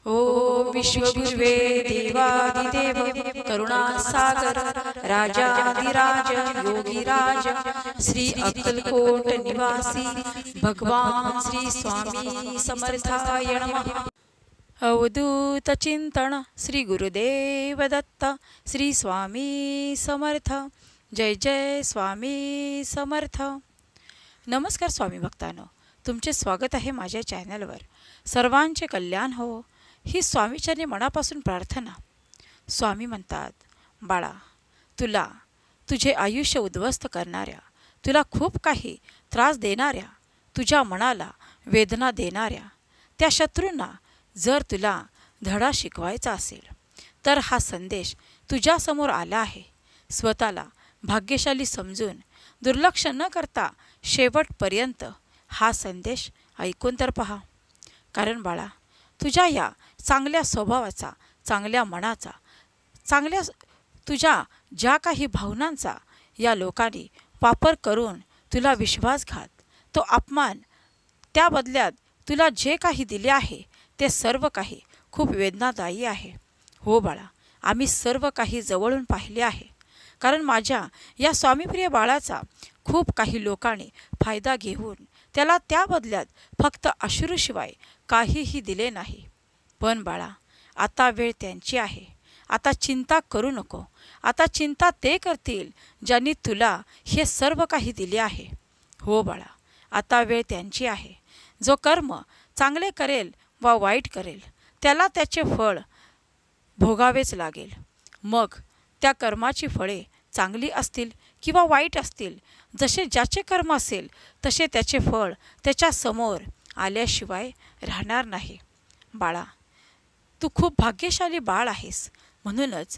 ओ विश्वगुर्वे देवादिदेव करुणासागर राजाधिराज योगीराज श्री अक्कलकोट निवासी भगवान श्री स्वामी समर्थाय नमः। अवधूत चिंतन श्री गुरुदेव दत्त श्री स्वामी समर्थ। जय जय स्वामी समर्थ। नमस्कार स्वामी भक्तांनो, तुमचे स्वागत आहे माझ्या चॅनलवर। सर्वांचे कल्याण हो ही स्वामीचरणी मनापासून प्रार्थना। स्वामी म्हणतात, बाळा, तुला तुझे आयुष्य उद्ध्वस्त करणाऱ्या, तुला खूप काही त्रास देणाऱ्या, तुझ्या मनाला वेदना देणाऱ्या त्या शत्रूंना जर तुला धडा शिकवायचा असेल तर हा संदेश तुझ्यासमोर आला आहे। स्वतःला भाग्यशाली समजून दुर्लक्ष न करता शेवटपर्यंत हा संदेश ऐकून तर पहा। कारण बाळा, तुझ्या या चांगल्या स्वभावाचा, चांगल्या मनाचा, तुझ्या ज्या काही भावनांचा या लोकांनी वापर करून तुला विश्वासघात, तो अपमान, त्या बदल्यात तुला जे काही दिले आहे ते सर्व काही खूप वेदनादायी आहे। हो बाळा, आम्ही सर्व काही जवळून पाहिले आहे। कारण माझ्या या स्वामीप्रिय बाळाचा खूप काही लोकांनी फायदा घेऊन त्याला त्या बदल्यात फक्त अश्रूशिवाय काहीही दिले नाही। पण बाळा, आता वेळ त्यांची आहे। आता चिंता करू नको। आता चिंता ते करतील ज्यांनी तुला हे सर्व काही दिले आहे। हो बाळा, आता वेळ त्यांची आहे। जो कर्म चांगले करेल वा वाईट करेल त्याला त्याचे फळ भोगावेच लागेल। मग त्या कर्माची फळे चांगली असतील किंवा वाईट असतील, जसे ज्याचे कर्म असेल तसे त्याचे फळ त्याच्या समोर आल्याशिवाय राहणार नाही। बाळा, तू खूप भाग्यशाली बाळ आहेस, म्हणूनच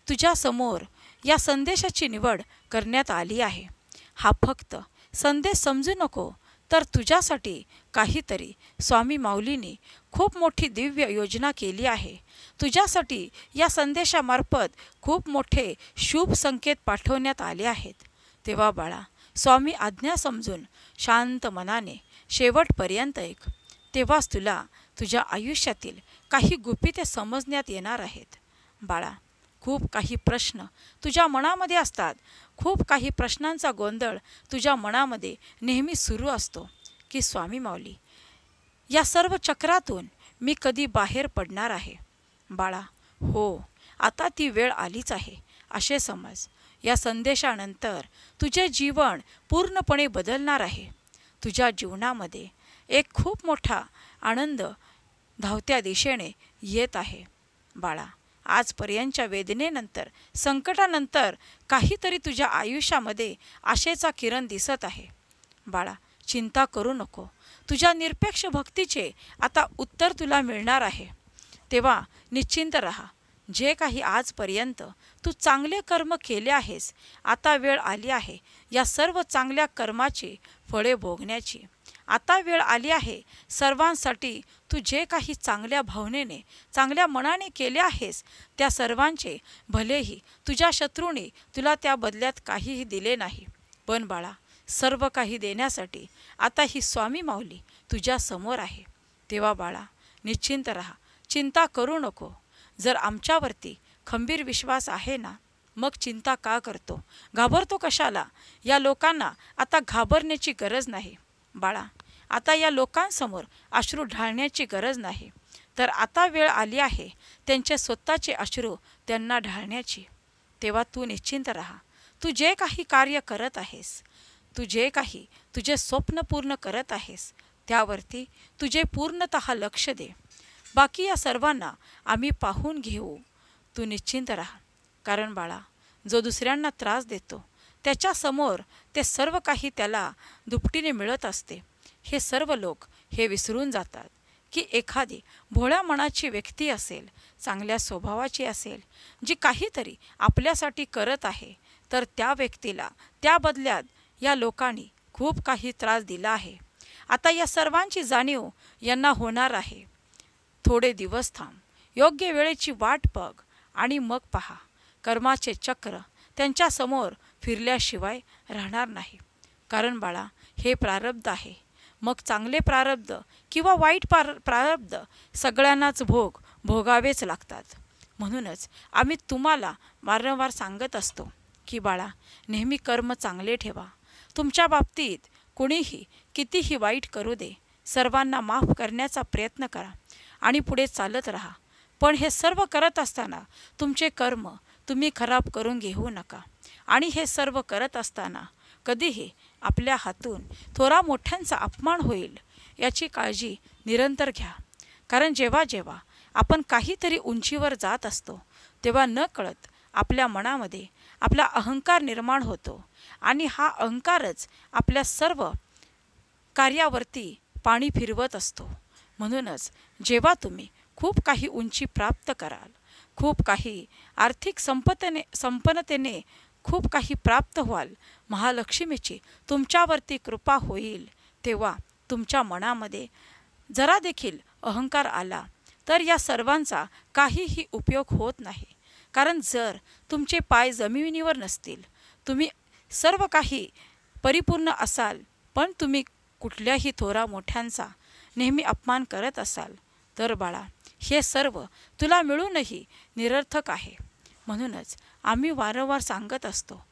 तुझ्यासमोर या संदेशाची निवड करण्यात आली आहे। हा फक्त संदेश समजू नको, तर तुझ्यासाठी काहीतरी स्वामी माऊलींनी खूप मोठी दिव्य योजना केली आहे। तुझ्यासाठी या संदेशामार्फत खूप मोठे शुभ संकेत पाठवण्यात आले आहेत। तेव्हा बाळा, स्वामी आज्ञा समजून शांत मनाने शेवटपर्यंत ऐक। तेव्हाच तुला तुझ्या आयुष्यातील काही गुपिते समजण्यात येणार आहेत। बाळा, खूप काही प्रश्न तुझ्या मनामध्ये असतात। खूप काही प्रश्नांचा गोंधळ तुझ्या मनामध्ये नेहमी सुरू असतो की स्वामी माऊली, या सर्व चक्रातून मी कधी बाहेर पडणार आहे। बाळा, हो, आता ती वेळ आलीच आहे असे समज। या संदेशानंतर तुझे जीवन पूर्णपणे बदलणार आहे। तुझ्या जीवनामध्ये एक खूप मोठा आनंद धावत्या दिशेने येत आहे। बाळा, आजपर्यंतच्या वेदनेनंतर, संकटानंतर काहीतरी तुझ्या आयुष्यामध्ये आशेचा किरण दिसत आहे। बाळा, चिंता करू नको। तुझ्या निरपेक्ष भक्तीचे आता उत्तर तुला मिळणार आहे। तेव्हा निश्चिंत राहा। जे काही आजपर्यंत तू चांगले कर्म केले आहेस, आता वेळ आली आहे या सर्व चांगल्या कर्माची फळे भोगण्याची। आता वेळ आली आहे सर्वांसाठी तू जे काही चांगल्या भावनेने, चांगल्या मनाने केले आहेस त्या सर्वांचे, भलेही तुझ्या शत्रूने तुला त्या बदल्यात काहीही दिले नाही, पण बाळा, सर्व काही देण्यासाठी आता ही स्वामी माऊली तुझ्या समोर आहे। तेव्हा बाळा, निश्चिंत राहा, चिंता करू नको। जर आमच्यावरती खंबीर विश्वास आहे ना, मग चिंता का करतो, घाबरतो कशाला? या लोकांना आता घाबरण्याची गरज नाही। बाळा, आता या लोकांसमोर अश्रू ढाळण्याची गरज नाही, तर आता वेळ आली आहे त्यांचे स्वतःचे अश्रू त्यांना ढाळण्याची। तेव्हा तू निश्चिंत राहा। तू जे काही कार्य करत आहेस, तू जे काही तुझे स्वप्न पूर्ण करत आहेस, त्यावरती तुझे पूर्णतः लक्ष दे। बाकी या सर्वांना आम्ही पाहून घेऊ। तू निश्चिंत राहा। कारण बाळा, जो दुसऱ्यांना त्रास देतो त्याच्यासमोर ते सर्व काही त्याला दुपटीने मिळत असते। हे सर्व लोक हे विसरून जातात की एखादी भोळ्या मनाची व्यक्ती असेल, चांगल्या स्वभावाची असेल, जी काहीतरी आपल्यासाठी करत आहे, तर त्या व्यक्तीला त्या बदल्यात या लोकांनी खूप काही त्रास दिला आहे। आता या सर्वांची जाणीव यांना होणार आहे। थोडे दिवस थांब, योग्य वेळेची वाट बघ आणि मग पहा, कर्माचे चक्र त्यांच्यासमोर फिरल्याशिवाय राहणार नाही। कारण बाळा, हे प्रारब्ध आहे। मग चांगले प्रारब्ध किंवा वाईट प्रारब्ध सगळ्यांनाच भोगावेच लागतात. म्हणूनच आम्ही तुम्हाला वारंवार सांगत असतो की बाळा, नेहमी कर्म चांगले ठेवा. तुमच्या बाबतीत कुणीही कितीही वाईट करू दे, सर्वांना माफ करण्याचा प्रयत्न करा आणि पुढे चालत राहा. पण हे सर्व करत असताना तुमचे कर्म तुम्ही खराब करून घेऊ नका. आणि हे सर्व करत असताना कधीही आपल्या हातून थोरा मोठ्यांचा अपमान होईल याची काळजी निरंतर घ्या. कारण जेव्हा जेव्हा आपण काहीतरी उंचीवर जात असतो तेव्हा नकळत आपल्या मनामध्ये आपला अहंकार निर्माण होतो आणि हा अहंकारच आपल्या सर्व कार्यावरती पाणी फिरवत असतो. म्हणूनच जेव्हा तुम्ही खूप काही उंची प्राप्त कराल, खूप काही आर्थिक संपन्नतेने खूप काही प्राप्त व्हाल, महालक्ष्मीची तुमच्यावरती कृपा होईल, तेव्हा तुमच्या मनामध्ये जरा देखील अहंकार आला तर या सर्वांचा काहीही उपयोग होत नाही. कारण जर तुमचे पाय जमिनीवर नसतील, तुम्ही सर्व काही परिपूर्ण असाल, पण तुम्ही कुठल्याही थोरा मोठ्यांचा नेहमी अपमान करत असाल, तर बाळा, हे सर्व तुला मिळूनही निरर्थक आहे. म्हणूनच आम्ही वारंवार सांगत असतो,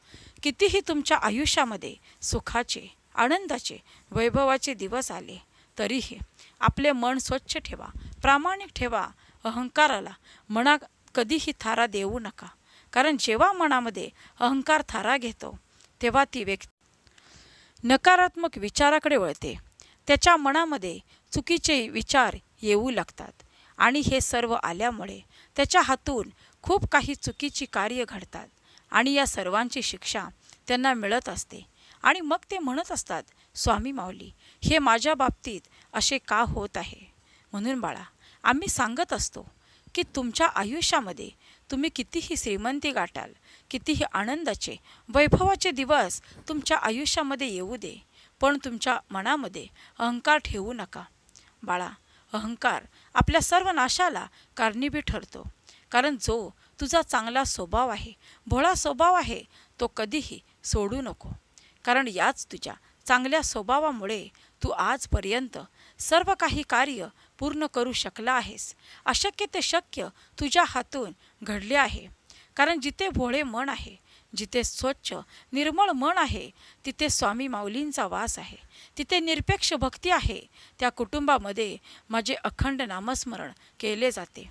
कितीही तुमच्या आयुष्यामध्ये सुखाचे, आनंदाचे, वैभवाचे दिवस आले तरीही आपले मन स्वच्छ ठेवा, प्रामाणिक ठेवा. अहंकाराला मनात कधीही थारा देऊ नका. कारण जेव्हा मनामध्ये अहंकार थारा घेतो तेव्हा ती व्यक्ती नकारात्मक विचाराकडे वळते. त्याच्या मनामध्ये चुकीचे विचार येऊ लागतात आणि हे सर्व आल्यामुळे त्याच्या हातून खूप काही चुकीची कार्य घडतात आणि या सर्वांची शिक्षा त्यांना मिळत असते. आणि मग ते म्हणत असतात, स्वामी माऊली, हे माझ्या बाबतीत असे का होत आहे. म्हणून बाळा, आम्ही सांगत असतो की तुमच्या आयुष्यामध्ये तुम्ही कितीही श्रीमंती गाठाल, कितीही आनंदाचे, वैभवाचे दिवस तुमच्या आयुष्यामध्ये येऊ दे, पण तुमच्या मनामध्ये अहंकार ठेवू नका. बाळा, अहंकार आपल्या सर्व नाशाला कारणीभूत ठरतो. कारण जो तुझा चांगला स्वभाव आहे, भोळा स्वभाव आहे, तो कधीही सोडू नको. कारण याच तुझ्या चांगल्या स्वभावामुळे तू आजपर्यंत सर्व काही कार्य पूर्ण करू शकला आहेस. अशक्य ते शक्य तुझ्या हातून घडले आहे. कारण जिथे भोळे मन आहे, जिथे स्वच्छ निर्मळ मन आहे, तिथे स्वामी माऊलींचा वास आहे, तिथे निरपेक्ष भक्ती आहे. त्या कुटुंबामध्ये माझे अखंड नामस्मरण केले जाते.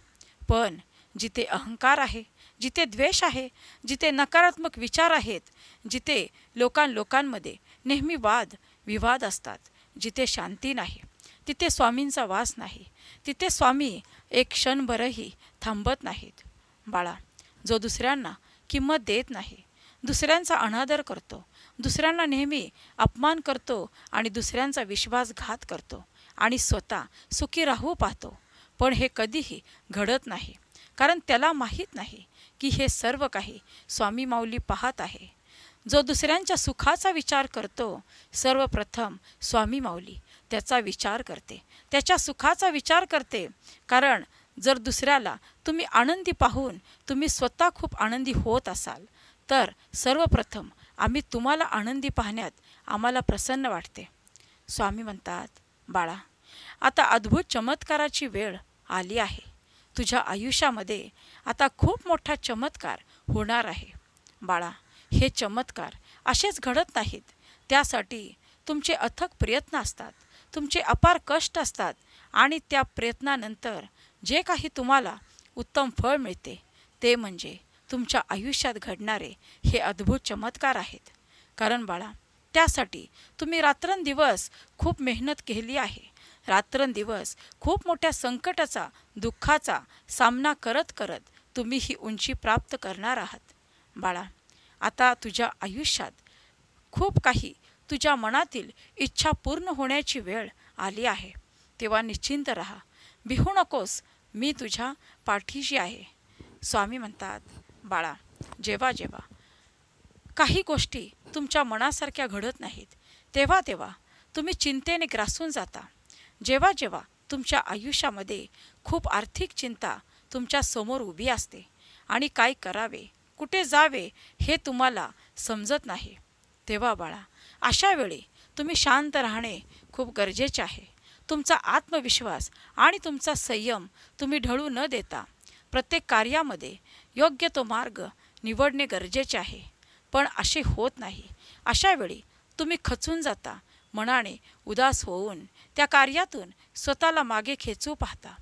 पण जिथे अहंकार आहे, जिथे द्वेष आहे, जिथे नकारात्मक विचार आहेत, जिथे लोकांमध्ये नेहमी वाद विवाद असतात, जिथे शांती नाही, तिथे स्वामींचा वास नाही. तिथे स्वामी एक क्षणभरही थांबत नाहीत. बाळा, जो दुसऱ्यांना किंमत देत नाही, दुसऱ्यांचा अनादर करतो, दुसऱ्यांना नेहमी अपमान करतो आणि दुसऱ्यांचा विश्वासघात करतो आणि स्वतः सुखी राहू पाहतो, पण हे कधीही घडत नाही. कारण त्याला माहीत नाही की हे सर्व काही स्वामी माऊली पाहत आहे. जो दुसऱ्यांच्या सुखाचा विचार करतो, सर्वप्रथम स्वामी माऊली त्याचा विचार करते, त्याच्या सुखाचा विचार करते. कारण जर दुसऱ्याला तुम्ही आनंदी पाहून तुम्ही स्वतः खूप आनंदी होत असाल, तर सर्वप्रथम आम्ही तुम्हाला आनंदी पाहण्यात आम्हाला प्रसन्न वाटते. स्वामी म्हणतात, बाळा, आता अद्भुत चमत्काराची वेळ आली आहे. तुझ्या आयुष्यामध्ये आता खूप मोठा चमत्कार होणार आहे. बाळा, हे चमत्कार असेच घडत नाहीत. त्यासाठी तुमचे अथक प्रयत्न असतात, तुमचे अपार कष्ट असतात आणि त्या प्रयत्नानंतर जे काही तुम्हाला उत्तम फळ मिळते ते म्हणजे तुमच्या आयुष्यात घडणारे हे अद्भुत चमत्कार आहेत. कारण बाळा, त्यासाठी तुम्ही रात्रंदिवस खूप मेहनत केली आहे. रात्रंदिवस खूप मोठ्या संकटाचा, दुःखाचा सामना करत करत तुम्ही ही उंची प्राप्त करणार आहात. बाळा, आता तुझ्या आयुष्यात खूप काही तुझ्या मनातील इच्छा पूर्ण होण्याची वेळ आली आहे. तेव्हा निश्चिंत राहा, भिवू नकोस, मी तुझ्या पाठीशी आहे. स्वामी म्हणतात, बाळा, जेव्हा जेव्हा काही गोष्टी तुमच्या मनासारख्या घडत नाहीत, तेव्हा तेव्हा तुम्ही चिंतेने ग्रासून जाता. जेव्हा जेव्हा तुमच्या आयुष्यामध्ये खूप आर्थिक चिंता तुमच्या समोर उभी असते आणि काय करावे, कुठे जावे हे तुम्हाला समजत नाही, तेव्हा बाळा, अशा वेळी तुम्ही शांत राहणे खूप गरजेचे आहे. तुमचा आत्मविश्वास आणि तुमचा संयम तुम्ही ढळू न देता प्रत्येक कार्यामध्ये योग्य तो मार्ग निवडणे गरजेचे आहे. पण असे होत नाही. अशा वेळी तुम्ही खचून जाता, मनाने उदास होऊन त्या कार्यातून स्वतःला मागे खेचू पाहता.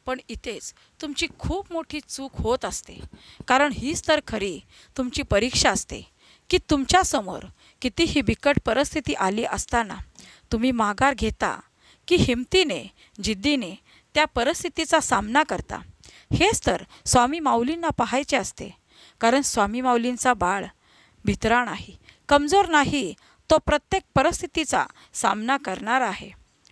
पण इथेच तुमची खूप मोठी चूक होत असते. कारण हीच तर खरी तुमची परीक्षा असते की तुमच्यासमोर कितीही बिकट परिस्थिती आली असताना तुम्ही माघार घेता की हिमतीने, जिद्दीने त्या परिस्थितीचा सामना करता. हेच तर स्वामी माऊलींना पाहायचे असते. कारण स्वामी माऊलींचा बाळ भित्रा नाही, कमजोर नाही, तो प्रत्येक परिस्थितीचा सामना करणार आहे.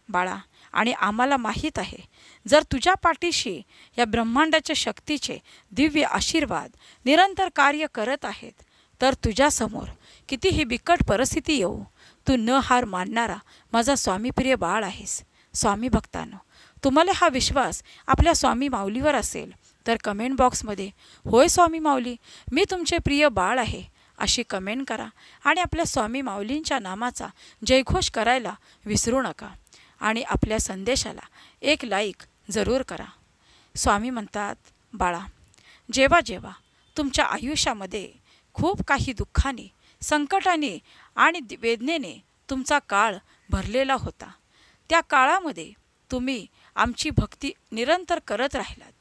बाळा, आणि आम्हाला माहीत आहे, जर तुझ्या पाठीशी या ब्रह्मांडाच्या शक्तीचे दिव्य आशीर्वाद निरंतर कार्य करत आहेत, तर तुझ्यासमोर कितीही बिकट परिस्थिती येऊ, तू न हार मानणारा माझा स्वामीप्रिय बाळ आहेस. स्वामी भक्तांनो, तुम्हाला हा विश्वास आपल्या स्वामी माऊलीवर असेल तर कमेंट बॉक्समध्ये होय स्वामी माऊली, मी तुमचे प्रिय बाळ आहे अशी कमेंट करा. आणि आपल्या स्वामी माऊलींच्या नामाचा जयघोष करायला विसरू नका. आणि आपल्या संदेशाला एक लाईक जरूर करा. स्वामी म्हणतात, बाळा, जेव्हा जेव्हा तुमच्या आयुष्यामध्ये खूप काही दुःखाने, संकटाने आणि वेदनेने तुमचा काळ भरलेला होता, त्या काळामध्ये तुम्ही आमची भक्ती निरंतर करत राहिलात.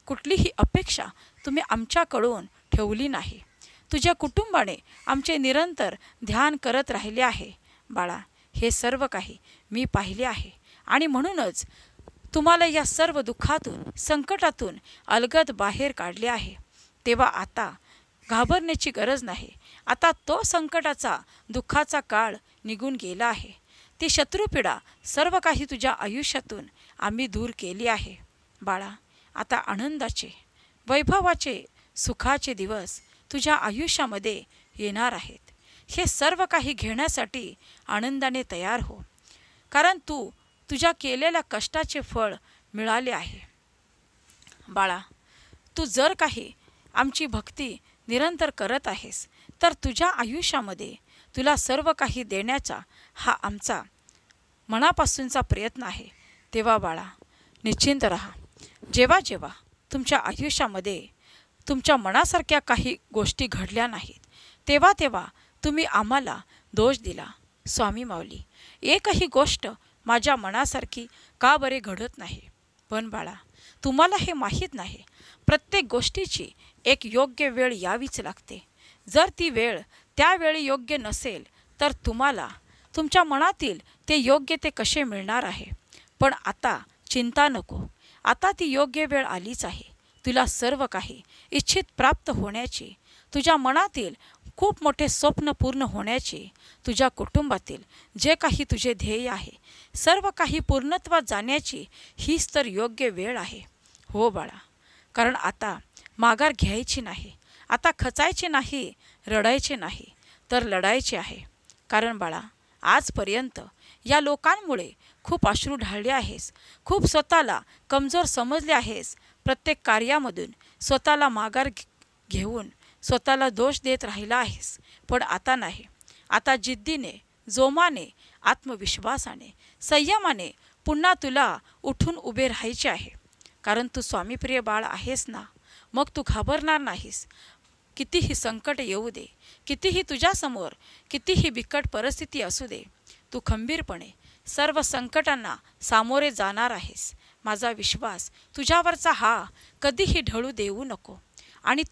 कुठलीही अपेक्षा तुम्ही आमच्याकडून ठेवली नाही. तुझ्या कुटुंबाने आमचे निरंतर ध्यान करत राहिले आहे. बाळा, हे सर्व काही मी पाहिले आहे आणि म्हणूनच तुम्हाला या सर्व दुःखातून, संकटातून अलगद बाहेर काढले आहे. तेव्हा आता घाबरण्याची गरज नाही. आता तो संकटाचा, दुःखाचा काळ निघून गेला आहे. ती शत्रुपीडा सर्व काही तुझ्या आयुष्यातून आम्ही दूर केली आहे. बाळा, आता आनंदाचे, वैभवाचे, सुखाचे दिवस तुझ्या आयुष्यामध्ये येणार आहेत. हे सर्व काही घेण्यासाठी आनंदाने तयार हो. कारण तुझ्या केलेल्या कष्टाचे फळ मिळाले आहे. बाळा, तू जर काही आमची भक्ती निरंतर करत आहेस तर तुझ्या आयुष्यामध्ये तुला सर्व काही देण्याचा हा आमचा मनापासूनचा प्रयत्न आहे. तेव्हा बाळा, निश्चिंत राहा. जेव्हा जेव्हा तुमच्या आयुष्यामध्ये तुमच्या मनासारख्या काही गोष्टी घडल्या नाहीत, तेव्हा तेव्हा तुम्ही आम्हाला दोष दिला. स्वामी माऊली, एकही गोष्ट माझ्या मनासारखी का बरे घडत नाही. पण बाळा, तुम्हाला हे माहीत नाही, प्रत्येक गोष्टीची एक योग्य वेळ यावीच लागते. जर ती वेळ त्यावेळी योग्य नसेल तर तुम्हाला तुमच्या मनातील ते योग्य ते कसे मिळणार आहे. पण आता चिंता नको. आता ती योग्य वेळ आलीच आहे. तुला सर्व काही इच्छित प्राप्त होण्याची, तुझ्या मनातील खूप मोठे स्वप्न पूर्ण होण्याची, तुझ्या कुटुंबातील जे काही तुझे ध्येय आहे सर्व काही पूर्णत्वात जाण्याची हीच तर योग्य वेळ आहे. हो बाळा, कारण आता माघार घ्यायची नाही. आता खचायचे नाही, रडायचे नाही, तर लढायचे आहे. कारण बाळा, आजपर्यंत या लोकांमुळे खूप अश्रू ढाळले आहेस, खूप स्वतःला कमजोर समजले आहेस. प्रत्येक कार्यामधून स्वतःला माघार घेऊन स्वतःला दोष देत राहिला आहेस. पण आता नाही. आता जिद्दीने, जोमाने, आत्मविश्वासाने, संयमाने पुन्हा तुला उठून उभे राहायचे आहे. कारण तू स्वामीप्रिय बाळ आहेस ना, मग तू घाबरणार नाहीस. कितीही संकट येऊ दे, कितीही तुझ्यासमोर कितीही बिकट परिस्थिती असू दे, तू खंबीरपणे सर्व संकटांना सामोरे जाणार आहेस. माझा विश्वास तुझ्यावरचा हा कधीही ढळू देऊ नको. आणि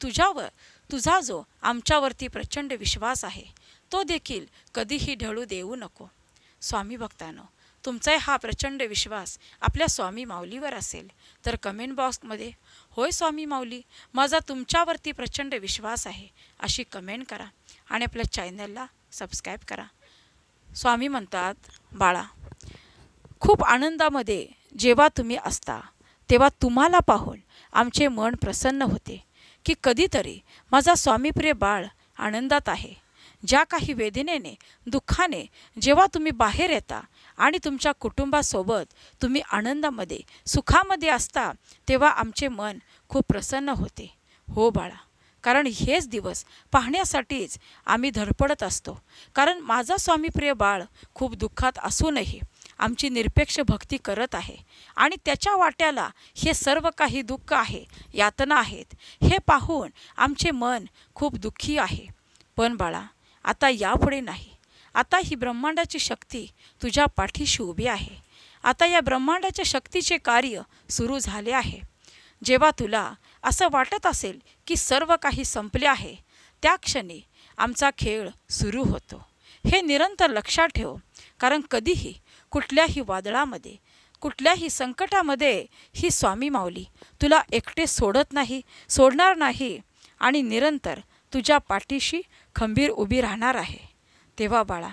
तुझा जो आमच्यावरती प्रचंड विश्वास आहे तो देखील कधीही ढळू देऊ नको. स्वामी भक्तांनो, तुमचा हा प्रचंड विश्वास आपल्या स्वामी माऊलीवर असेल तर कमेंट बॉक्समध्ये होय स्वामी माऊली, माझा तुमच्यावरती प्रचंड विश्वास आहे अशी कमेंट करा. आणि आपल्या चॅनलला सबस्क्राईब करा. स्वामी म्हणतात, बाळा, खूप आनंदामध्ये जेव्हा तुम्ही असता तेव्हा तुम्हाला पाहून आमचे मन प्रसन्न होते की कधीतरी माझा स्वामीप्रिय बाळ आनंदात आहे. ज्या काही वेदनेने, दुःखाने जेव्हा तुम्ही बाहेर येता आणि तुमच्या कुटुंबासोबत तुम्ही आनंदामध्ये, सुखामध्ये असता, तेव्हा आमचे मन खूप प्रसन्न होते. हो बाळा, कारण हेच दिवस पाहण्यासाठीच आम्ही धडपडत असतो. कारण माझा स्वामीप्रिय बाळ खूप दुःखात असूनही आमची निरपेक्ष भक्ती करत आहे आणि त्याच्या वाट्याला हे सर्व काही दुःख आहे, यातना आहेत, हे पाहून आमचे मन खूप दुःखी आहे. पण बाळा, आता यापुढे नाही. आता ही ब्रह्मांडाची शक्ती तुझ्या पाठीशी उभी आहे. आता या ब्रह्मांडाच्या शक्तीचे कार्य सुरू झाले आहे. जेव्हा तुला असं वाटत असेल की सर्व काही संपले आहे, त्या क्षणी आमचा खेळ सुरू होतो. हे निरंतर लक्षात ठेव, कारण कधीही कुठल्याही वादळामध्ये, कुठल्याही संकटामध्ये ही स्वामी माऊली तुला एकटे सोडत नाही, सोडणार नाही आणि निरंतर तुझ्या पाठीशी खंबीर उभी राहणार आहे. तेव्हा बाळा,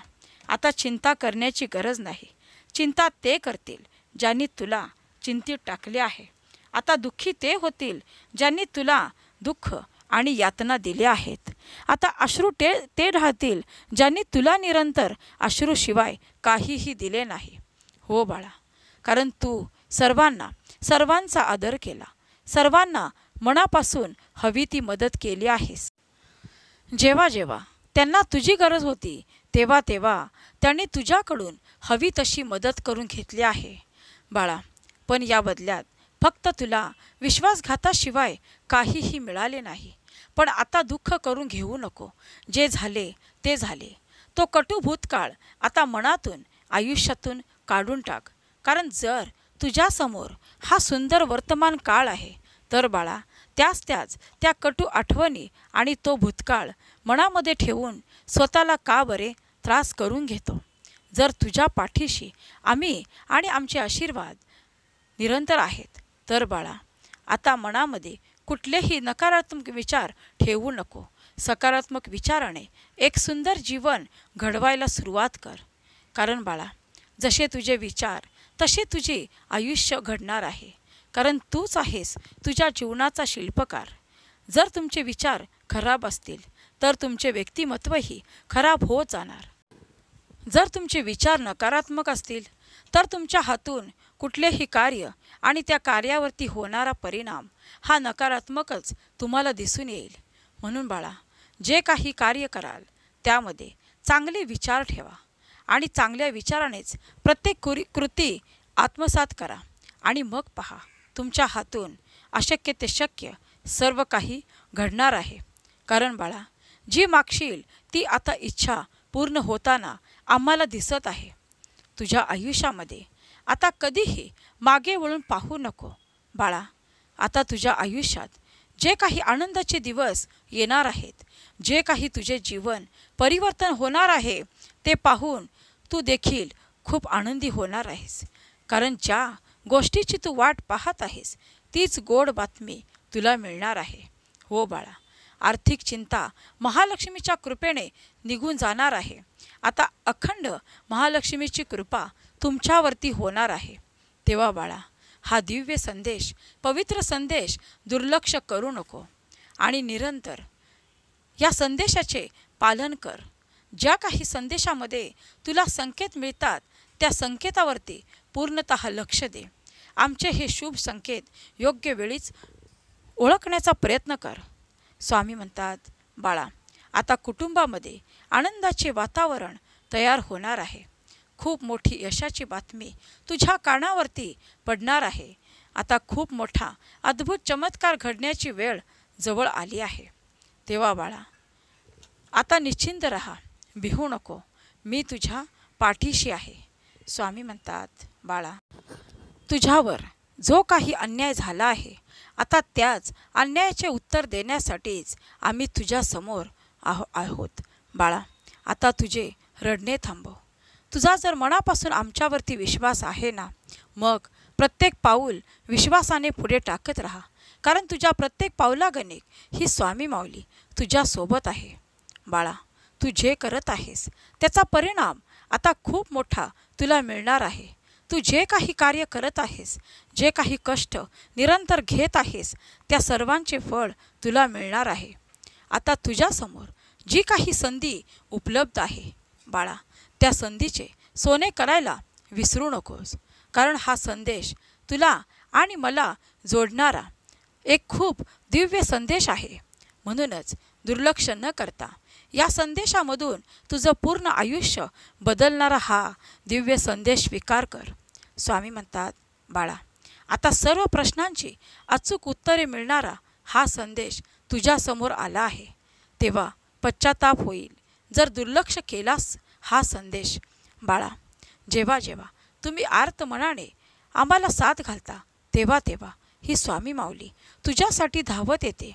आता चिंता करण्याची गरज नाही. चिंता ते करतील ज्यांनी तुला चिंतेत टाकले आहे. आता दुःखी ते होतील ज्यांनी तुला दुःख आणि यातना दिल्या आहेत. आता अश्रू ते ढाळतील ज्यांनी तुला निरंतर अश्रूशिवाय काहीही दिले नाही. हो बाळा, कारण तू सर्वांचा आदर केला, सर्वांना मनापासून हवी ती मदत केली आहेस. जेव्हा जेव्हा त्यांना तुझी गरज होती तेव्हा तेव्हा त्यांनी तुझ्याकडून हवी तशी मदत करून घेतली आहे बाळा. पण या बदल्यात फक्त तुला विश्वासघाताशिवाय काहीही मिळाले नाही. पण आता दुःख करून घेऊ नको. जे झाले ते झाले. तो कटू भूतकाळ आता मनातून, आयुष्यातून काढून टाक. कारण जर तुझ्यासमोर हा सुंदर वर्तमान काळ आहे, तर बाळा, त्या कटू आठवणी आणि तो भूतकाळ मनामध्ये ठेवून स्वतःला का बरे त्रास करून घेतो. जर तुझ्या पाठीशी आम्ही आणि आमचे आशीर्वाद निरंतर आहेत, तर बाळा, आता मनामध्ये कुठलेही नकारात्मक विचार ठेवू नको. सकारात्मक विचाराने एक सुंदर जीवन घडवायला सुरुवात कर. कारण बाळा, जसे तुझे विचार तसे तुझे आयुष्य घडणार आहे. कारण तूच आहेस तुझ्या जीवनाचा शिल्पकार. जर तुमचे विचार खराब असतील तर तुमचे व्यक्तिमत्वही खराब होत जाणार. जर तुमचे विचार नकारात्मक असतील तर तुमच्या हातून कुठलेही कार्य आणि त्या कार्यावरती होणारा परिणाम हा नकारात्मकच तुम्हाला दिसून येईल. म्हणून बाळा, जे काही कार्य कराल त्यामध्ये चांगले विचार ठेवा आणि चांगल्या विचारानेच प्रत्येक कृती आत्मसात करा आणि मग पहा, तुमच्या हातून अशक्य ते शक्य सर्व काही घडणार आहे. कारण बाळा, जी मागशील ती आता इच्छा पूर्ण होताना आम्हाला दिसत आहे. तुझ्या आयुष्यामध्ये आता कधीही मागे वळून पाहू नको बाळा. आता तुझ्या आयुष्यात जे काही आनंदाचे दिवस येणार आहेत, जे काही तुझे जीवन परिवर्तन होणार आहे, ते पाहून तू देखील खूप आनंदी होणार आहेस. कारण ज्या गोष्टीची तू वाट पाहत आहेस तीच गोड बातमी तुला मिळणार आहे. हो बाळा, आर्थिक चिंता महालक्ष्मीच्या कृपेने निघून जाणार आहे. आता अखंड महालक्ष्मीची कृपा तुमच्यावरती होणार आहे. तेव्हा बाळा, हा दिव्य संदेश, पवित्र संदेश दुर्लक्ष करू नको आणि निरंतर या संदेशाचे पालन कर. ज्या काही संदेशामध्ये तुला संकेत मिळतात त्या संकेतावरती पूर्णतः लक्ष दे. आमचे हे शुभ संकेत योग्य वेळीच ओळखण्याचा प्रयत्न कर. स्वामी म्हणतात, बाळा, आता कुटुंबामध्ये आनंदाचे वातावरण तयार होणार आहे. खूप मोठी यशाची बातमी तुझ्या कानावरती पडणार आहे. आता खूप मोठा अद्भुत चमत्कार घडण्याची वेळ जवळ आली आहे. तेव्हा बाळा, आता निश्चिंत रहा, भिवू नको. मी तुझ्या पाठीशी आहे. स्वामी म्हणतात, बाळा, तुझ्यावर जो काही अन्याय झाला आहे, आता त्याच अन्यायाचे उत्तर देण्यासाठीच आम्ही तुझ्यासमोर आहोत. बाळा, आता तुझे रडणे थांबव. तुझा जर मनापासून आमच्यावरती विश्वास आहे ना, मग प्रत्येक पाऊल विश्वासाने पुढे टाकत राहा. कारण तुझ्या प्रत्येक पावलागणिक ही स्वामी माऊली तुझ्यासोबत आहे. बाळा, तू जे करत आहेस त्याचा परिणाम आता खूप मोठा तुला मिळणार आहे. तू जे काही कार्य करत आहेस, जे काही कष्ट निरंतर घेत आहेस, त्या सर्वांचे फळ तुला मिळणार आहे. आता तुझ्यासमोर जी काही संधी उपलब्ध आहे बाळा, त्या संधीचे सोने करायला विसरू नकोस. कारण हा संदेश तुला आणि मला जोडणारा एक खूप दिव्य संदेश आहे. म्हणूनच दुर्लक्ष न करता या संदेशामधून तुझं पूर्ण आयुष्य बदलणारा हा दिव्य संदेश स्वीकार कर. स्वामी म्हणतात, बाळा, आता सर्व प्रश्नांची अचूक उत्तरे मिळणारा हा संदेश तुझ्यासमोर आला आहे. तेव्हा पश्चाताप होईल जर दुर्लक्ष केलास हा संदेश. बाळा, जेव्हा जेव्हा तुम्ही आर्त मनाने आम्हाला साथ घालता तेव्हा तेव्हा ही स्वामी माऊली तुझ्यासाठी धावत येते.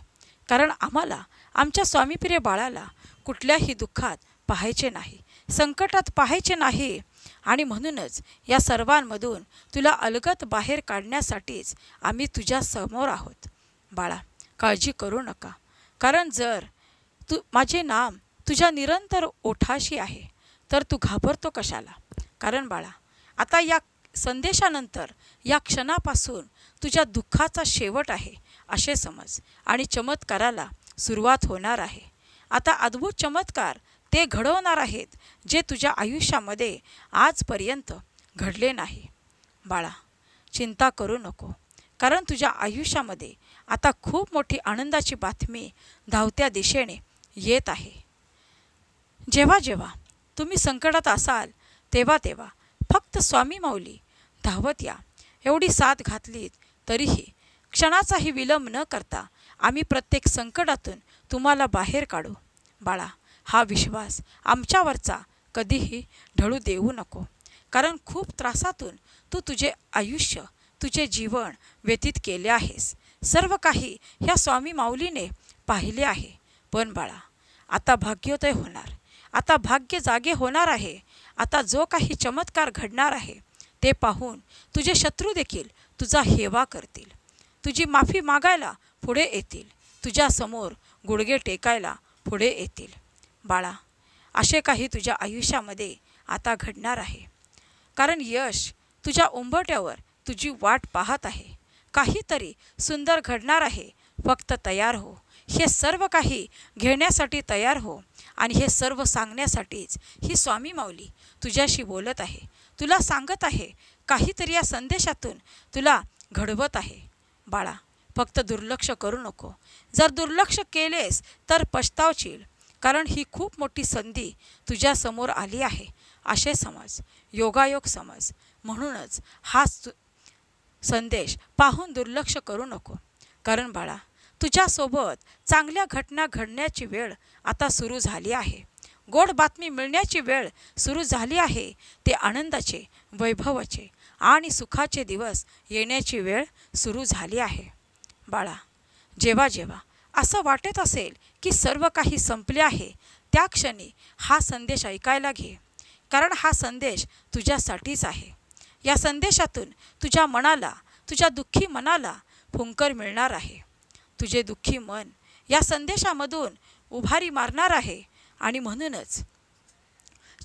कारण आम्हाला आमच्या स्वामीप्रिय बाळाला कुठल्याही दुःखात पाहायचे नाही, संकटात पाहायचे नाही. आणि म्हणूनच या सर्वांमधून तुला अलगद बाहेर काढण्यासाठीच आम्ही तुझ्या समोर आहोत. बाळा, काळजी करू नका. कारण जर माझे नाम तुझ्या निरंतर ओठाशी आहे तर तू घाबरतो कशाला? कारण बाळा, आता या संदेशानंतर या क्षणापासून तुझ्या दुःखाचा शेवट आहे असे समज आणि चमत्काराला सुरुवात होणार आहे. आता अद्भुत चमत्कार ते घडवणार आहेत जे तुझ्या आयुष्यामध्ये आजपर्यंत घडले नाही. बाळा, चिंता करू नको. कारण तुझ्या आयुष्यामध्ये आता खूप मोठी आनंदाची बातमी धावत्या दिशेने येत आहे. जेव्हा जेव्हा तुम्ही संकटात असाल तेव्हा तेव्हा फक्त स्वामी माऊली धावत या. एवढी साथ घातलीत तरीही क्षणाचाही विलंब न करता आम्ही प्रत्येक संकटातून तुम्हाला बाहेर काढू. बाळा, हा विश्वास आमच्यावरचा कधीही ढळू देऊ नको. कारण खूप त्रासातून तू तुझे आयुष्य, तुझे जीवन व्यतीत केले आहेस. सर्व काही ह्या स्वामी माऊलीने पाहिले आहे. पण बाळा, आता भाग्योदय होणार, आता भाग्य जागे होणार आहे. आता जो काही चमत्कार घडणार आहे ते पाहून तुझे शत्रू देखील तुझा हेवा करतील, तुझी माफी मागायला पुढे येतील, तुझ्यासमोर गुडघे टेकायला पुढे येतील. बाळा, असे काही तुझ्या आयुष्यामध्ये आता घडणार आहे. कारण यश तुझ्या उंबरठ्यावर तुझी वाट पाहत आहे. काहीतरी सुंदर घडणार आहे. फक्त तयार हो. हे सर्व काही घेण्यासाठी तयार हो. आणि हे सर्व सांगण्यासाठीच ही स्वामी माऊली तुझ्याशी बोलत आहे, तुला सांगत आहे. काहीतरी या संदेशातून तुला घडवत आहे. बाळा, फक्त दुर्लक्ष करू नको. जर दुर्लक्ष केलेस तर पछतावशील. कारण ही खूप मोठी संधी तुझ्यासमोर आली आहे असे समज, योगायोग समज. म्हणूनच हा संदेश पाहून दुर्लक्ष करू नको. कारण बाळा, तुझ्यासोबत चांगल्या घटना घडण्याची वेळ आता सुरू झाली आहे. गोड बातमी मिळण्याची वेळ सुरू झाली आहे. ते आनंदाचे, वैभवाचे आणि सुखाचे दिवस येण्याची वेळ सुरू झाली आहे. बाळा, जेव्हा जेव्हा असं वाटत असेल की सर्व काही संपले आहे त्या क्षणी हा संदेश ऐकायला घे. कारण हा संदेश तुझ्यासाठीच आहे. या संदेशातून तुझ्या मनाला, तुझ्या दुःखी मनाला फुंकर मिळणार आहे. तुझे दुःखी मन या संदेशामधून उभारी मारणार आहे. आणि म्हणूनच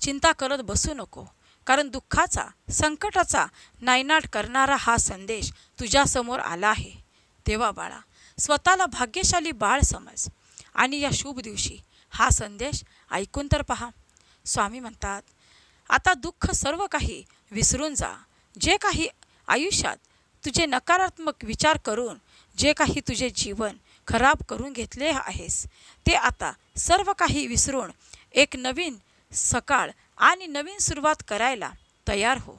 चिंता करत बसू नको. कारण दुःखाचा, संकटाचा नायनाट करणारा हा संदेश तुझ्यासमोर आला आहे. तेव्हा बाळा, स्वतःला भाग्यशाली बाळ समज आणि या शुभ दिवशी हा संदेश ऐकून तर पहा. स्वामी म्हणतात, आता दुःख सर्व काही विसरून जा. जे काही आयुष्यात तुझे नकारात्मक विचार करून जे काही तुझे जीवन खराब करून घेतले आहेस ते आता सर्व काही विसरून एक नवीन सकाळ आणि नवीन सुरुवात करायला तयार हो.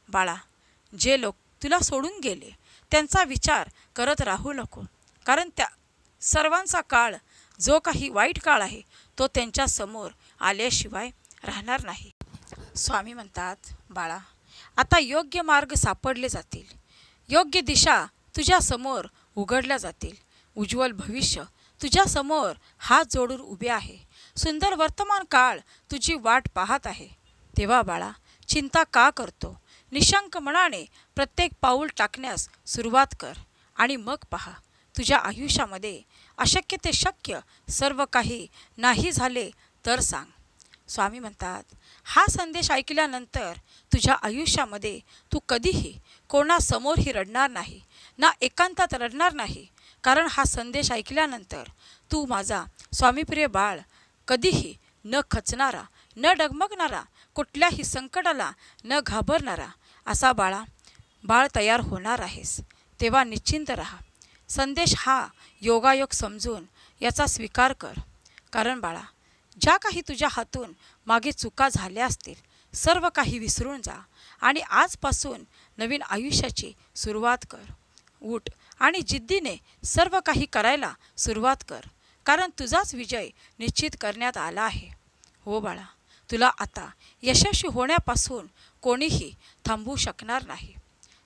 बाळा, जे लोक तुला सोडून गेले त्यांचा विचार करत राहू नको. कारण त्या सर्वांचा काळ, जो काही वाईट काळ आहे तो त्यांच्या समोर आल्याशिवाय राहणार नाही. स्वामी म्हणतात, बाळा, आता योग्य मार्ग सापडले जातील. योग्य दिशा तुझ्यासमोर उघडल्या जातील. उज्ज्वल भविष्य तुझ्यासमोर हात जोडून उभे आहे. सुंदर वर्तमान काळ तुझी वाट पाहत आहे. तेव्हा बाळा, चिंता का करतो? निशंक मनाने प्रत्येक पाऊल टाकण्यास सुरुवात कर. आणि मग पहा, तुझ्या आयुष्यामध्ये अशक्य ते शक्य सर्व काही नाही झाले तर सांग. स्वामी म्हणतात, हा संदेश ऐकल्यानंतर तुझ्या आयुष्यामध्ये तू कधीही कोणासमोरही रडणार नाही, ना एकांतात रडणार नाही. कारण हा संदेश ऐकल्यानंतर तू माझा स्वामीप्रिय बाळ, कधीही न खचणारा, न डगमगणारा, कुठल्याही संकटाला न घाबरणारा असा बाळ तयार होणार आहेस. तेव्हा निश्चिंत रहा. संदेश हा योगायोग समजून याचा स्वीकार कर. कारण बाळा, ज्या काही तुझ्या हातून मागे चुका झाल्या असतील सर्व काही विसरून जा आणि आजपासून नवीन आयुष्याची सुरुवात कर. उठ आणि जिद्दीने सर्व काही करायला सुरुवात कर, कारण तुझाच विजय निश्चित करण्यात आला आहे. हो बाळा, तुला आता यशस्वी होण्यापासून कोणीही थांबवू शकणार नाही.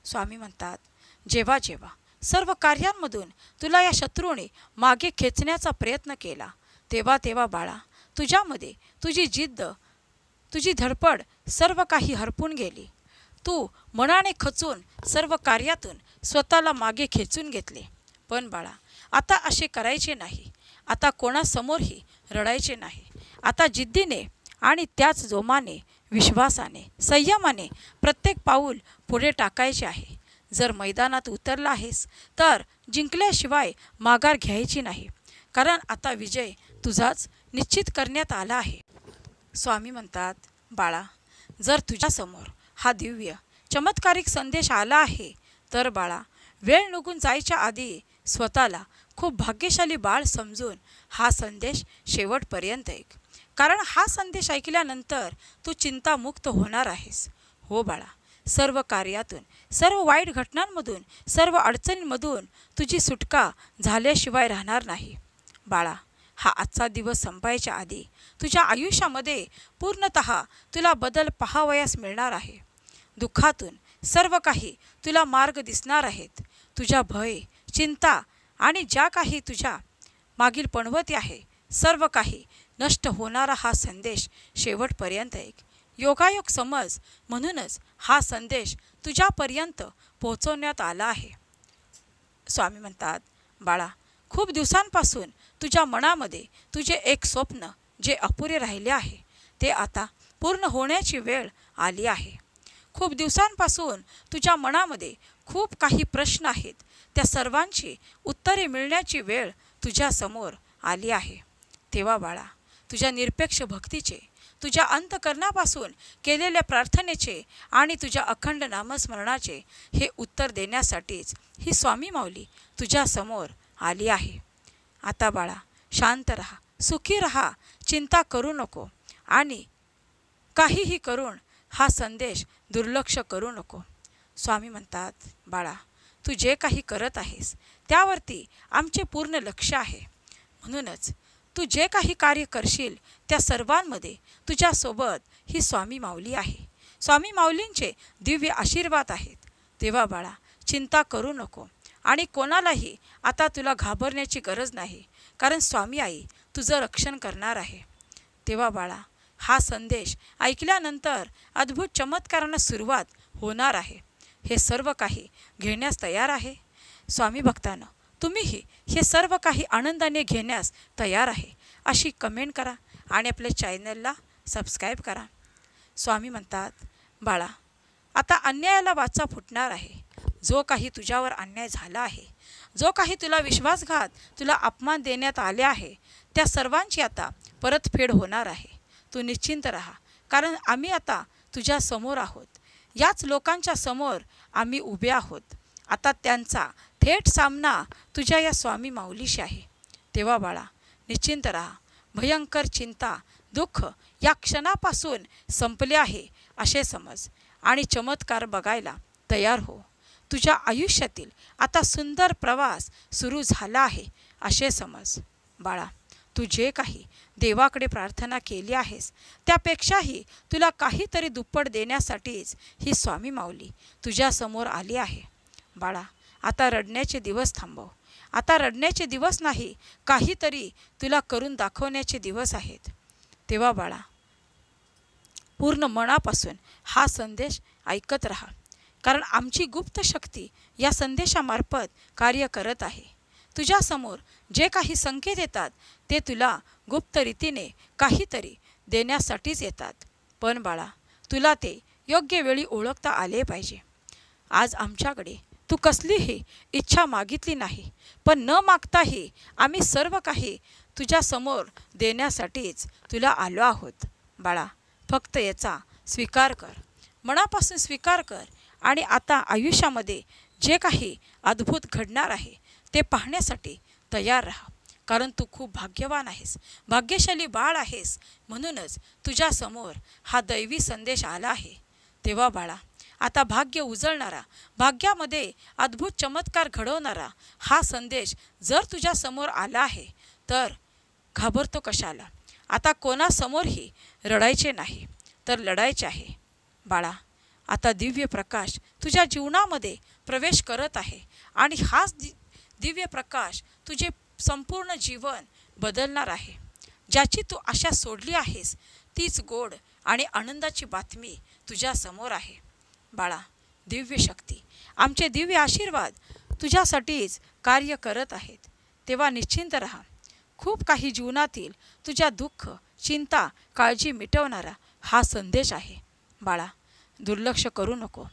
स्वामी म्हणतात, जेव्हा जेव्हा सर्व कार्यांमधून तुला या शत्रूने मागे खेचण्याचा प्रयत्न केला तेव्हा तेव्हा बाळा, तुझ्यामध्ये तुझी जिद्द, तुझी धडपड सर्व काही हरपून गेली. तू मनाने खचून सर्व कार्यातून स्वतःला मागे खेचून घेतले. पण बाळा, आता असे करायचे नाही. आता कोणासमोरही रडायचे नाही. आता जिद्दीने आणि त्याच जोमाने, विश्वासाने, संयमाने प्रत्येक पाऊल पुढे टाकायचे आहे. जर मैदानात उतरला आहेस तर जिंकल्याशिवाय माघार घ्यायची नाही, कारण आता विजय तुझाच निश्चित करण्यात आला आहे. स्वामी म्हणतात, बाळा, जर तुझ्यासमोर हा दिव्य चमत्कारिक संदेश आला आहे तर बाळा, वेळ निघून जायच्या आधी स्वतःला खूप भाग्यशाली बाळ समजून हा संदेश शेवटपर्यंत ऐक, कारण हा संदेश ऐकल्यानंतर तू चिंतामुक्त होणार आहेस. हो बाळा, सर्व कार्यातून, सर्व वाईट घटनांमधून, सर्व अडचणींमधून तुझी सुटका झाल्याशिवाय राहणार नाही. बाळा, हा आजचा दिवस संपायच्या आधी तुझ्या आयुष्यामध्ये पूर्णतः तुला बदल पाहावयास मिळणार आहे. दुःखातून सर्व काही तुला मार्ग दिसणार आहेत. तुझ्या भय, चिंता आणि ज्या काही तुझ्या मागील पणवती आहे सर्व काही नष्ट होणारा हा संदेश शेवटपर्यंत ऐक. योगायोग समज, म्हणूनच हा संदेश तुझ्यापर्यंत पोहोचवण्यात आला आहे. स्वामी म्हणतात, बाळा, खूप दिवसांपासून तुझ्या मनामध्ये तुझे एक स्वप्न जे अपुरे राहिले आहे ते आता पूर्ण होण्याची वेळ आली आहे. खूप दिवसांपासून तुझ्या मनामध्ये खूप काही प्रश्न आहेत, त्या सर्वांची उत्तरे मिळण्याची वेळ तुझ्यासमोर आली आहे. तेव्हा बाळा, तुझ्या निरपेक्ष भक्तीचे, तुझ्या अंतःकरणापासून केलेल्या प्रार्थनेचे आणि तुझ्या अखंड नामस्मरणाचे हे उत्तर देण्यासाठीच ही स्वामी माऊली तुझ्यासमोर आली आहे. आता बाळा, शांत रहा, सुखी रहा, चिंता करू नको आणि काहीही करून हा संदेश दुर्लक्ष करू नको. स्वामी म्हणतात, बाळा, तू जे काही करत आहेस त्यावरती आमचे पूर्ण लक्ष आहे. म्हणूनच तू जे काही कार्य करशील त्या सर्वांमध्ये तुझ्यासोबत ही स्वामी माऊली आहे. स्वामी माऊलींचे दिव्य आशीर्वाद आहेत. तेव्हा बाळा, चिंता करू नको आणि कोणालाही आता तुला घाबरण्याची गरज नाही, कारण स्वामी आई तुझं रक्षण करणार आहे. तेव्हा बाळा, हा संदेश ऐकल्यानंतर अद्भुत चमत्कारांना सुरुवात होणार आहे. हे सर्व काही घेण्यास तयार आहे? स्वामी भक्तांनो, तुम्हीही हे सर्व काही आनंदाने घेण्यास तयार आहे अशी कमेंट करा आणि आपल्या चॅनलला सबस्क्राईब करा. स्वामी म्हणतात, बाळा, आता अन्यायाला वाचा फुटणार आहे. जो काही तुझ्यावर अन्याय झाला आहे, जो काही तुला विश्वासघात, तुला अपमान देण्यात आले आहे, त्या सर्वांची आता परतफेड होणार आहे. तू निश्चिंत राहा, कारण आम्ही आता तुझ्या समोर आहोत. याच लोकांच्या समोर आम्ही उभे आहोत. आता त्यांचा थेट सामना तुझ्या या स्वामी माऊलीशी आहे. तेव्हा बाळा, निश्चिंत राहा. भयंकर चिंता, दुःख या क्षणापासून संपले आहे असे समज आणि चमत्कार बघायला तयार हो. तुझ्या आयुष्यातील आता सुंदर प्रवास सुरू झाला आहे असे समज. बाळा, तू जे काही देवाकडे प्रार्थना केली आहेस त्यापेक्षाही तुला काहीतरी दुप्पट देण्यासाठीच ही स्वामी माऊली तुझ्यासमोर आली आहे. बाळा, आता रडण्याचे दिवस थांबव. आता रडण्याचे दिवस नाही, काहीतरी तुला करून दाखवण्याचे दिवस आहेत. तेव्हा बाळा, पूर्ण मनापासून हा संदेश ऐकत राहा, कारण आमची गुप्त शक्ती या संदेशामार्फत कार्य करत आहे. तुझ्यासमोर जे काही संकेत येतात ते तुला गुप्त रीतीने काहीतरी देण्यासाठीच येतात. पण बाळा, तुला ते योग्य वेळी ओळखता आले पाहिजे. आज आमच्याकडे तू कसलीही इच्छा मागितली नाही, पण न मागताही आम्ही सर्व काही तुझ्यासमोर देण्यासाठीच तुला आलो आहोत. बाळा, फक्त याचा स्वीकार कर, मनापासून स्वीकार कर आणि आता आयुष्यामध्ये जे काही अद्भुत घडणार आहे ते पाहण्यासाठी तयार राहा, कारण तू खूप भाग्यवान आहेस, भाग्यशाली बाळ आहेस. म्हणूनच तुझ्यासमोर हा दैवी संदेश आला आहे. तेव्हा बाळा, आता भाग्य उजळणारा, भाग्यामध्ये अद्भुत चमत्कार घडवणारा हा संदेश जर तुझ्यासमोर आला आहे तर घाबरतो कशाला? आता कोणासमोरही रडायचे नाही, तर लढायचे आहे. बाळा, आता दिव्य प्रकाश तुझ्या जीवनामध्ये प्रवेश करत आहे आणि हाच दिव्य प्रकाश तुझे संपूर्ण जीवन बदलणार आहे. ज्याची तू आशा सोडली आहेस तीच गोड आणि आनंदाची बातमी तुझ्यासमोर आहे. बाळा, दिव्य शक्ती, आमचे दिव्य आशीर्वाद तुझ्यासाठीच कार्य करत आहेत. तेव्हा निश्चिंत रहा. खूप काही जीवनातील तुझ्या दुःख, चिंता, काळजी मिटवणारा हा संदेश आहे. बाळा, दुर्लक्ष करू नको.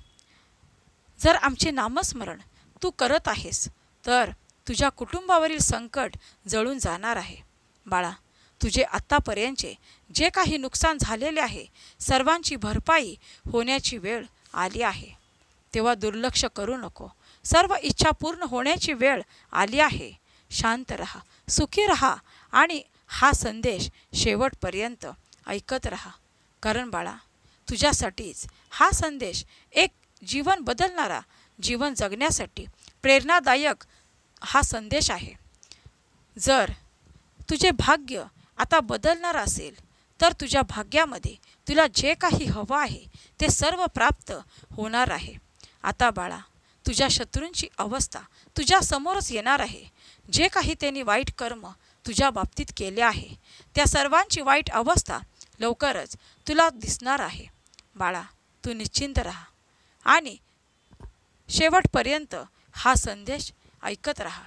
जर आमचे नामस्मरण तू करत आहेस तर तुझ्या कुटुंबावरील संकट जळून जाणार आहे. बाळा, तुझे आत्तापर्यंतचे जे काही नुकसान झालेले आहे सर्वांची भरपाई होण्याची वेळ आली आहे. तेव्हा दुर्लक्ष करू नको. सर्व इच्छा पूर्ण होण्याची वेळ आली आहे. शांत रहा, सुखी रहा आणि हा संदेश शेवटपर्यंत ऐकत रहा. कारण बाळा, तुझ्यासाठीच हा संदेश एक जीवन बदलणारा, जीवन जगण्यासाठी प्रेरणादायक हा संदेश आहे. जर तुझे भाग्य आता बदलणार असेल तर तुझ्या भाग्यामध्ये तुला जे काही हवं आहे ते सर्व प्राप्त होणार आहे. आता बाळा, तुझ्या शत्रूंची अवस्था तुझ्यासमोरच येणार आहे. जे काही त्यांनी वाईट कर्म तुझ्या बाबतीत केले आहे त्या सर्वांची वाईट अवस्था लवकरच तुला दिसणार आहे. बाळा, तू निश्चिंत राहा आणि शेवटपर्यंत हा संदेश ऐकत राहा.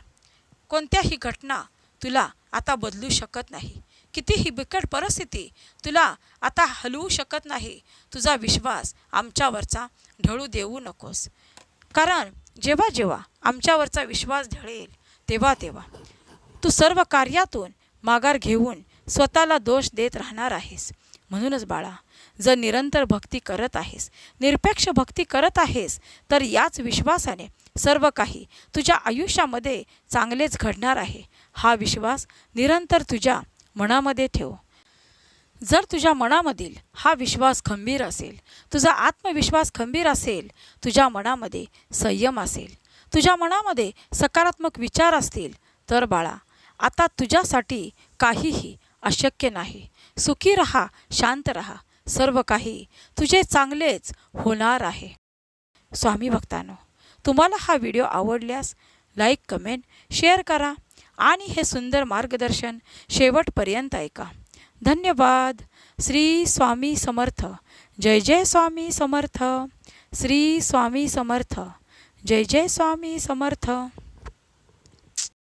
कोणत्याही घटना तुला आता बदलू शकत नाही. कितीही बिकट परिस्थिती तुला आता हलवू शकत नाही. तुझा विश्वास आमच्यावरचा ढळू देऊ नकोस. कारण जेव्हा जेव्हा आमच्यावरचा विश्वास ढळेल तेव्हा तेव्हा तू सर्व कार्यातून माघार घेऊन स्वतःला दोष देत राहणार आहेस. म्हणूनच बाळा, जर निरंतर भक्ती करत आहेस, निरपेक्ष भक्ती करत आहेस तर याच विश्वासाने सर्व काही तुझ्या आयुष्यामध्ये चांगलेच घडणार आहे. हा विश्वास निरंतर तुझ्या मनामध्ये ठेव. जर तुझ्या मनामधील हा विश्वास खंबीर असेल, तुझा आत्मविश्वास खंबीर असेल, तुझ्या मनामध्ये संयम असेल, तुझ्या मनामध्ये सकारात्मक विचार असतील तर बाळा, आता तुझ्यासाठी काहीही अशक्य नाही. सुखी रहा, शांत रहा. सर्व काही तुझे चांगलेच होणार आहे. स्वामी भक्तांनो, तुम्हाला हा व्हिडिओ आवडल्यास लाईक, कमेंट, शेअर करा आणि हे सुंदर मार्गदर्शन शेवटपर्यंत ऐका. धन्यवाद. श्री स्वामी समर्थ. जय जय स्वामी समर्थ. श्री स्वामी समर्थ. जय जय स्वामी समर्थ.